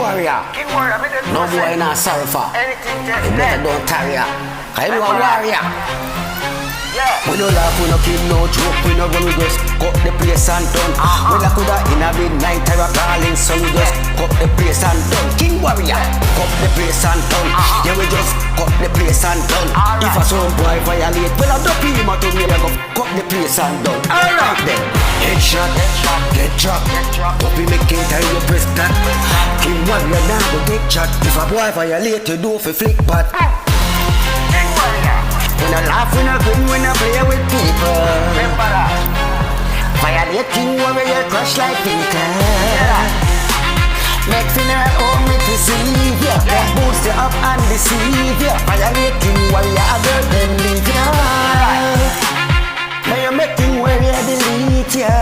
warrior. King warrior, me them No boy not sorry for. anything You just better don't tarry ya. Cause you a warrior. Yeah. We no laugh, we no kill, no joke, we no run, we just cut the place and done. Well, I coulda in a midnight or a calling sun, we just cut the place and done. King warrior, cut the place and done. Yeah, we just cut the place and done. If a son boy violate, well, I don't pay him to me, I go cut the place and done. Alright then, headshot, get dropped. Hope we make king tell you press that. King warrior now go take shot. If a boy violate, you do fi flick bat. King warrior. We no laugh, we no grin, we no play with people. Remember that. Violate king warrior crush like Peter. Make funeral home with deceive ya. Then boost you up and deceive ya. Violate king warrior, I girl them leave ya. Now you make king warrior delete ya.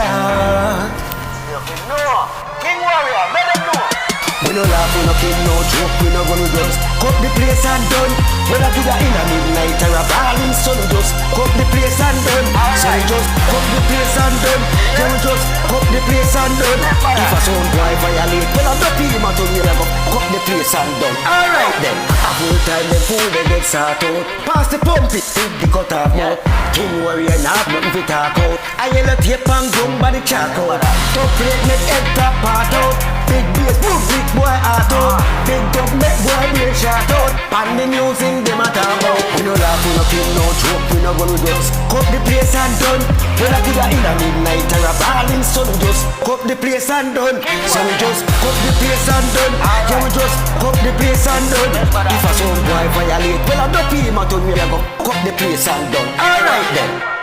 No. King warrior, let them know. We no laugh, we no kill, no joke, we no run, we just cut the place and done. Whether to the in a midnight or a balling sun, we just cut the place and done. So we just cut the place and done. Yeah, we just cut the place and done. If a son boy violate, well I don't feel him at all, I go cut the place and done. Alright then, a full time the fool they get sort out. Pass the pump it, take the cut off mouth. King warrior not nothing to talk out. I yellow tape and drum by the charcoal. Top plate make head top part out. Big bass, boom, big boy heart out. Big dub make boy brain shot out. And the music them a talk about. We no laugh, we no kill, no joke, we no run, we just cut the place and done. When I do that in a midnight or a balling sun, we just cut the place and done. So we just cut the place and done. Yeah, we just cut the place and done. If a son boy violate, well I don't pay him a ton, we a go cut the place and done. Alright then.